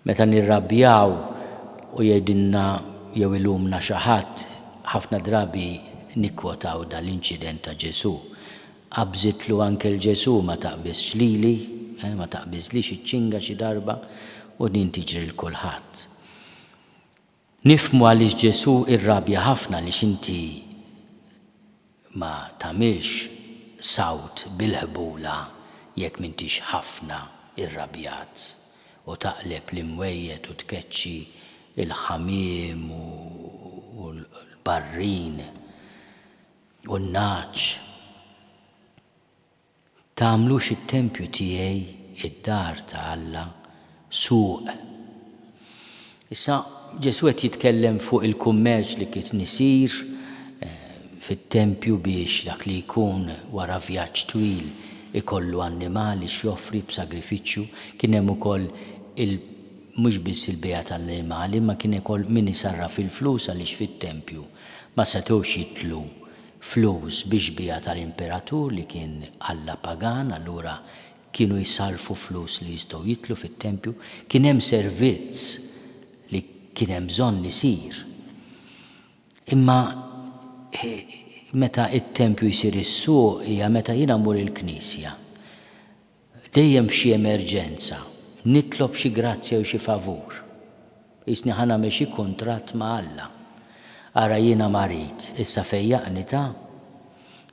Meta nirrabjaw u jgħidilna jew ilumna xi ħadd, ħafna drabi nikkwotaw dal-inċident ta' Ġesu. Qabżitlu anke l-Ġesu ma taqbisx lili, ma taqbiżlix iċ-ċinga xi darba u din tiġri l-kulħadd. Nifhmu għaliex Ġesu irrabja ħafna li inti ma tagħmilx sawt bil-ħbula jekk m'intix ħafna irrabjat u taqleb l-imwejjed u tkeċċi il-ħamiem u l-barrin u n-naċ. Tagħmlux it-tempju tiegħi, id-dar ta' Alla, suq. Issa Ġesu qed jitkellem fuq il-kummerċ li kien isir fit-tempju biex dak li jkun wara vjaġġ twil ikollu annimali x'joffri b'sagrifiċċju. Kien hemm ukoll mhux biss il-bejgħa tal-annimali, ma kien ukoll min isarraf il-flus għaliex fit-tempju ma setgħux jitlu flus biex bija tal-imperatur li kien Alla pagan, allura kienu jsalfu flus li jistgħu jitlu fit-tempju. Kien hemm servizz li kien hemm bżonn isir. Imma meta it-tempju jsir is-suq hija meta jiena mmur il-Knisja. Dejjem f'xi emerġenza, nitlob xi grazzja u xi favur. Isni ħanagħmel xi kuntratt ma' Alla. Ara jiena marit, issa fejjaqni ta'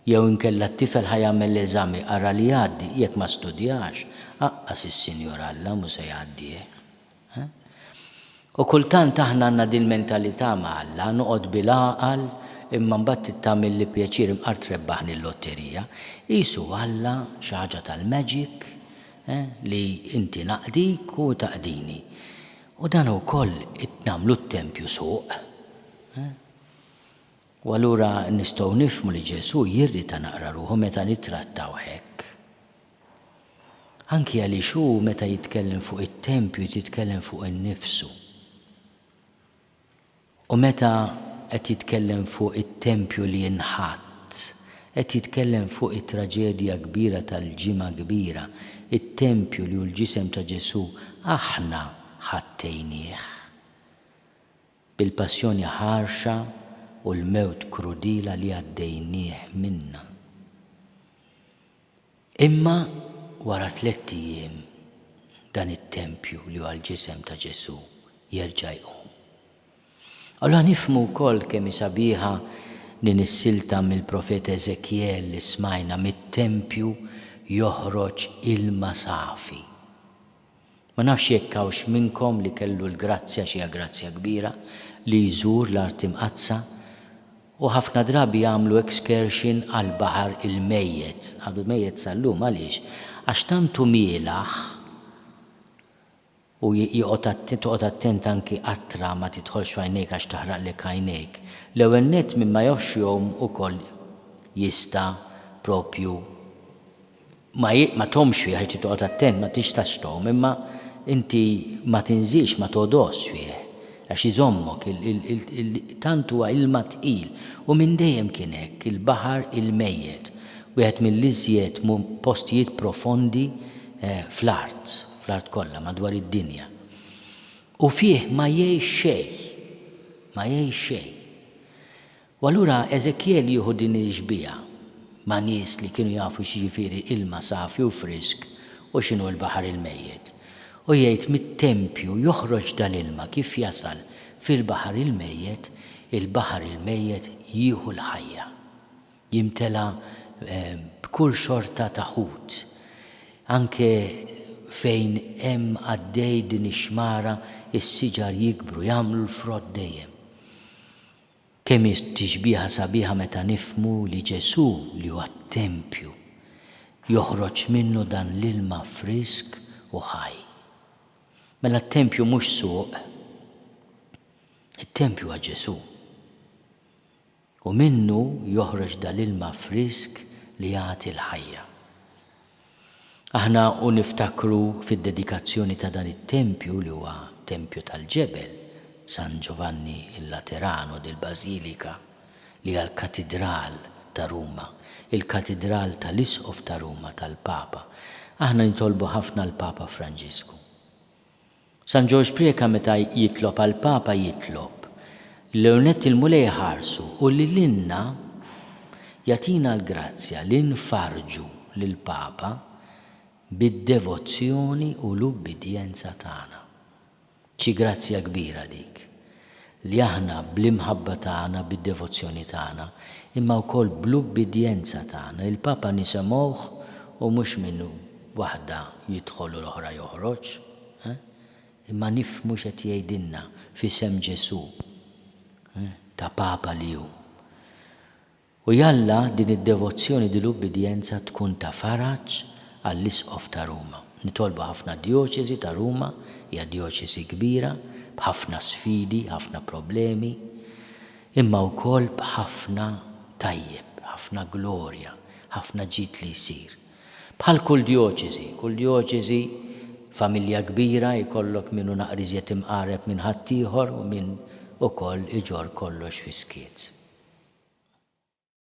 jew inkella t-tifel ħajamel l-eżami ara li jgħaddi jekk ma studjax, aqqas is-Sinjur Alla mhux se jgħaddih. U kultant aħna għandna din mentalità ma' Alla, noqgħod bil-għaqal imma mbagħad tagħmel li pjaċir imqar trebbaħni l-lotterija. Qisu Alla xi ħaġa tal-magic li inti naqdik u taqdini. U dan ukoll nagħmlu t-tempju suq. U allura nistgħu nifhmu li Ġesu jirrita naqra ruħu meta nittrattaw hekk. Anki għaliex hu meta jitkellem fuq it-tempju jitkellem fuq innifsu. U meta qed jitkellem fuq it-tempju li jinħatt, qed jitkellem fuq it-traġedja kbira tal-ġimgħa kbira, it-tempju li hu l-ġisem ta' Ġesu aħna ħattejnieh bil-passjoni ħarxa u l-mewt krudila li għaddejnieh minna. Imma wara 3 ijiem dan it-tempju li huwa l-ġisem ta' Ġesu jerġa' jqum. Allura nifhmu wkoll kemm hi sabiħa din is-silta mill-profeta Eżekjel li smajna mit-tempju joħroġ ilma safi. Ma nafx jekk hawnx minnkom li kellu l-grazzja xi grazzja kbira li jżur l-Art Imqazza u ħafna drabi jagħmlu excursion għal baħar il-mejjed. Għadu mejjed sallum għaliex? Għax tantu mielaħ u toqgħod attent anki qattra ma tidħolx f'għajnejk għax taħraqlek għajnejk. L-ewwel nett minn ma joħxihom ukoll jista' propju ma tomx fih għax toqgħod attent ma tixtax tom, imma inti ma tinżilx ma todos fih għax iżommok tant huwa ilma tqil u minn dejjem kien hekk il-baħar il-mejjed wieħed mill-iżjed postijiet profondi fl-art kollha madwar id-dinja. U fih ma jgħix xejn. U allura Eżekjel jieħu din il-ġbija ma' nies li kienu jafu x'jiġifieri ilma safi u frisk u x'inhu l-baħar il-mejjed. U jgħid mit-tempju joħroġ dal-ilma kif jasal fil-baħar il-mejjed, il-baħar il-mejjed jieħu l-ħajja. Jimtela b'kull xorta ta' ħut. Anke fejn hemm għaddej din ix-xmara is-siġar jikbru, jagħmlu l-frott dejjem. Kemm tixbiha sabiħa meta nifhmu li Ġesu li huwa t-tempju joħroġ minnu dan l-ilma frisk u ħaj. Mela t-tempju mhux suq, it-tempju huwa Ġesu. U minnu joħroġ dal-ilma frisk li jagħti l-ħajja. Aħna niftakru fid-dedikazzjoni ta' dan it-tempju li huwa tempju tal-ġebel, San Giovanni il-Laterano del-Basilika, li hija l-katedral ta' Ruma, il-katedral tal-Arċisqof ta' Ruma tal-Papa. Aħna nitolbu ħafna l-Papa Franġisku San George Prieka meta jitlob għal-Papa jitlob l-ewnet il-mulej ħarsu u li l-inna jatina l-grazzja li nfarġu lill-Papa bid-devozzjoni u l-ubbidjenza tagħna. Ċi grazzja kbira dik li aħna bl-imħabba tagħna bid-devozzjoni tagħna imma wkoll bl-ubbidjenza tagħna. Il-Papa nisemgħuh u mhux minnu waħda jidħol u l-oħra joħroġ, imma nifhmu x'qed jgħidilna f'isem Ġesu ta' Papa li hu. U jalla din id-devozzjoni din l-ubbidjenza tkun ta' faraġġ għall-Isqof ta' Ruma. Nitolbu ħafna dioċesi ta' Ruma, hija dioċesi kbira, b'ħafna sfidi, ħafna problemi, imma wkoll b'ħafna tajjeb, ħafna glorja, ħafna ġid li jsir. Bħal kull dioċesi familja kbira jkollok minnu naqriżiet imqareb minn ħaddieħor u minn ukoll iġor kollox fi skiet.